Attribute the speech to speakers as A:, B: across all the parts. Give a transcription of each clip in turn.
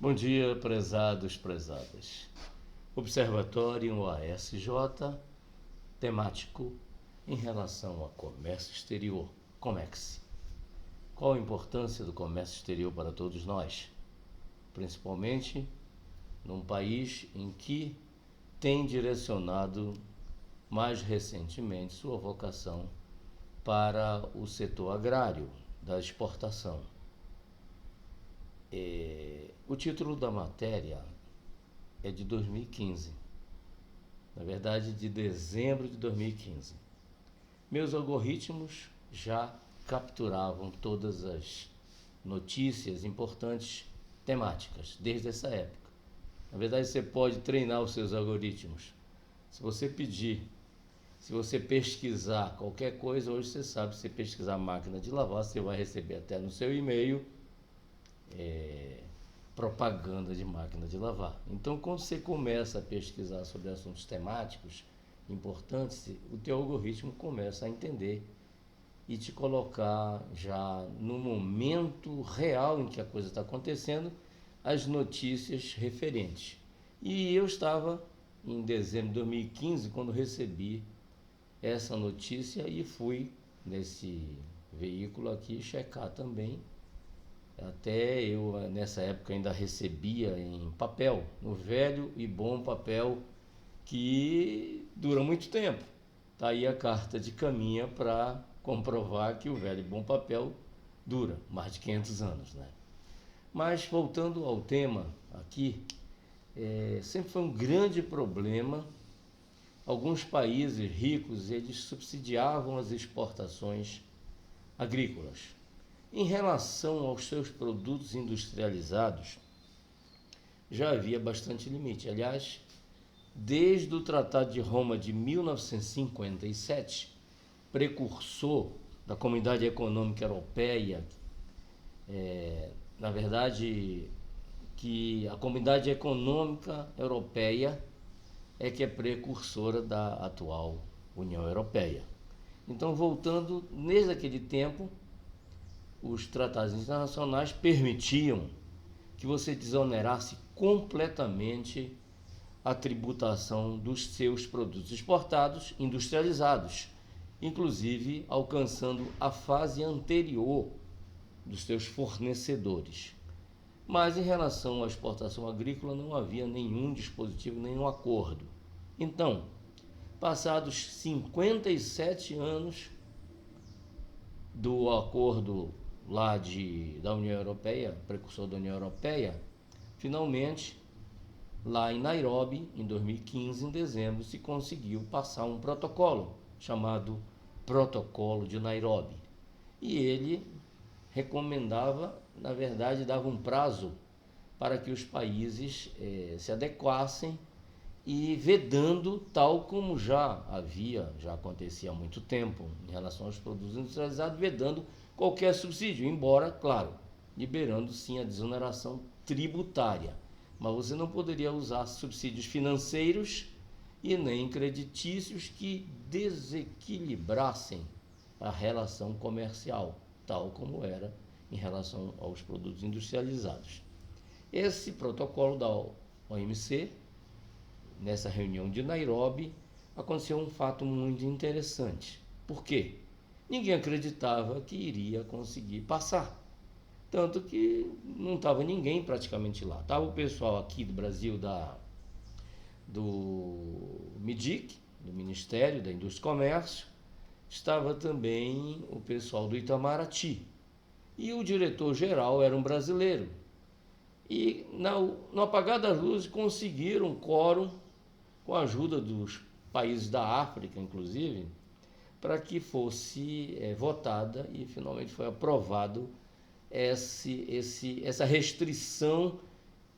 A: Bom dia, prezados, prezadas. Observatório ASJ, temático em relação ao comércio exterior, COMEX. Qual a importância do comércio exterior para todos nós? Principalmente num país em que tem direcionado mais recentemente sua vocação para o setor agrário, da exportação. O título da matéria é de 2015, na verdade de dezembro de 2015. Meus algoritmos já capturavam todas as notícias importantes temáticas desde essa época. Na verdade, você pode treinar os seus algoritmos. Se você pedir, se você pesquisar qualquer coisa, hoje você sabe, se pesquisar máquina de lavar, você vai receber até no seu e-mail propaganda de máquina de lavar. Então, quando você começa a pesquisar sobre assuntos temáticos importantes, o teu algoritmo começa a entender e te colocar já no momento real em que a coisa está acontecendo, as notícias referentes. E eu estava em dezembro de 2015 quando recebi essa notícia e fui nesse veículo aqui checar também. Até eu nessa época ainda recebia em papel, no velho e bom papel que dura muito tempo. Está aí a carta de caminha para comprovar que o velho e bom papel dura mais de 500 anos, né? Mas voltando ao tema aqui, sempre foi um grande problema. Alguns países ricos, eles subsidiavam as exportações agrícolas. Em relação aos seus produtos industrializados, já havia bastante limite. Aliás, desde o Tratado de Roma de 1957, precursor da Comunidade Econômica Europeia, na verdade, que a Comunidade Econômica Europeia é que é precursora da atual União Europeia. Então, voltando, desde aquele tempo, os tratados internacionais permitiam que você desonerasse completamente a tributação dos seus produtos exportados, industrializados, inclusive alcançando a fase anterior dos seus fornecedores. Mas em relação à exportação agrícola não havia nenhum dispositivo, nenhum acordo. Então, passados 57 anos do acordo lá da União Europeia, precursor da União Europeia, finalmente, lá em Nairobi, em 2015, em dezembro, se conseguiu passar um protocolo chamado Protocolo de Nairobi. E ele recomendava, na verdade, dava um prazo para que os países se adequassem e vedando, tal como já acontecia há muito tempo em relação aos produtos industrializados, vedando qualquer subsídio, embora, claro, liberando sim a desoneração tributária. Mas você não poderia usar subsídios financeiros e nem creditícios que desequilibrassem a relação comercial, tal como era em relação aos produtos industrializados. Esse protocolo da OMC, nessa reunião de Nairobi, aconteceu um fato muito interessante. Por quê? Ninguém acreditava que iria conseguir passar. Tanto que não estava ninguém praticamente lá. Estava o pessoal aqui do Brasil do MIDIC, do Ministério da Indústria e Comércio, estava também o pessoal do Itamaraty. E o diretor-geral era um brasileiro. E no apagar das luzes conseguiram um quórum, com a ajuda dos países da África, inclusive, para que fosse votada e finalmente foi aprovado essa restrição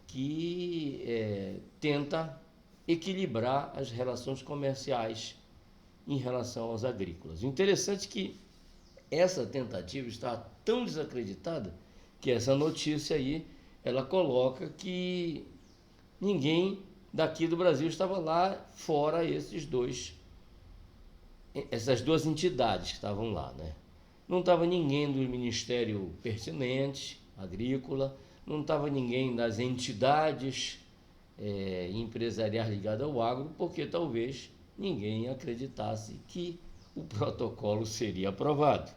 A: que tenta equilibrar as relações comerciais em relação aos agrícolas. O interessante é que essa tentativa está tão desacreditada que essa notícia aí, ela coloca que ninguém daqui do Brasil estava lá, fora essas duas entidades que estavam lá, né? Não estava ninguém do Ministério pertinente, agrícola, não estava ninguém das entidades empresariais ligadas ao agro, porque talvez ninguém acreditasse que o protocolo seria aprovado.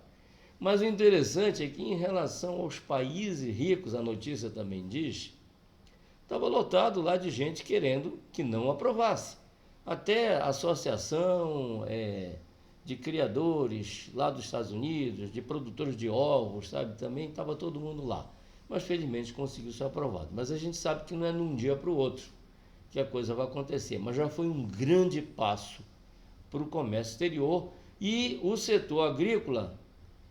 A: Mas o interessante é que, em relação aos países ricos, a notícia também diz, estava lotado lá de gente querendo que não aprovasse. Até a associação de criadores lá dos Estados Unidos, de produtores de ovos, sabe, também estava todo mundo lá. Mas felizmente conseguiu ser aprovado. Mas a gente sabe que não é de um dia para o outro que a coisa vai acontecer. Mas já foi um grande passo para o comércio exterior e o setor agrícola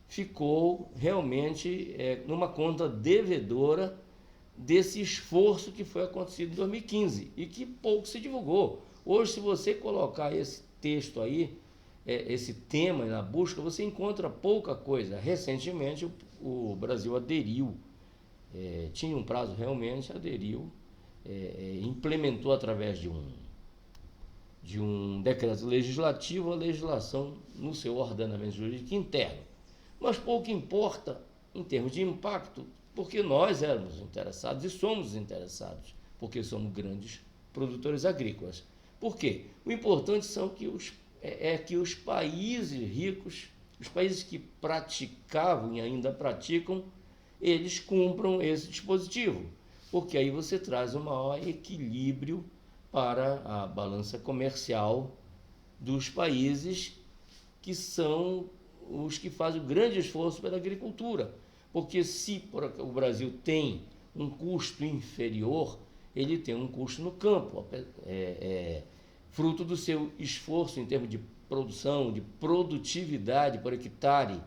A: ficou realmente numa conta devedora desse esforço que foi acontecido em 2015 e que pouco se divulgou. Hoje, se você colocar esse texto aí, esse tema na busca, você encontra pouca coisa. Recentemente, o Brasil aderiu, tinha um prazo realmente, aderiu, implementou através de um decreto legislativo a legislação no seu ordenamento jurídico interno. Mas pouco importa em termos de impacto, porque nós éramos interessados e somos interessados, porque somos grandes produtores agrícolas. Por quê? O importante são que os países ricos, os países que praticavam e ainda praticam, eles cumpram esse dispositivo, porque aí você traz um maior equilíbrio para a balança comercial dos países que são os que fazem o grande esforço pela agricultura. Porque se o Brasil tem um custo inferior, ele tem um custo no campo, fruto do seu esforço em termos de produção, de produtividade por hectare,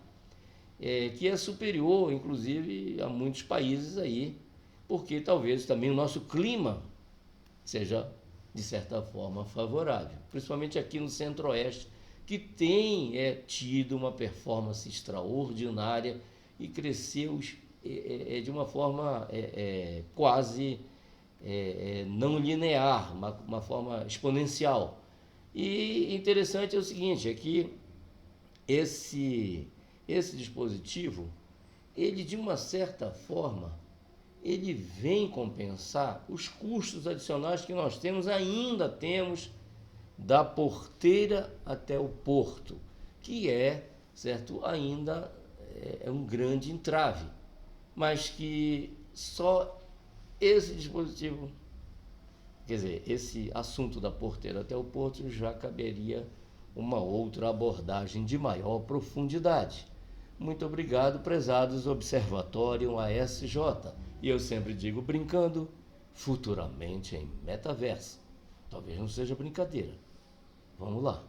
A: que é superior, inclusive, a muitos países aí, porque talvez também o nosso clima seja, de certa forma, favorável, principalmente aqui no Centro-Oeste, que tem tido uma performance extraordinária e cresceu de uma forma quase não linear, uma forma exponencial. E interessante é o seguinte, é que esse dispositivo, ele de uma certa forma, ele vem compensar os custos adicionais que nós ainda temos, da porteira até o porto, que certo, ainda é um grande entrave, mas que só esse dispositivo, quer dizer, esse assunto da porteira até o porto já caberia uma outra abordagem de maior profundidade. Muito obrigado, prezados Observatório ASJ. E eu sempre digo brincando, futuramente em metaverso. Talvez não seja brincadeira. Vamos lá.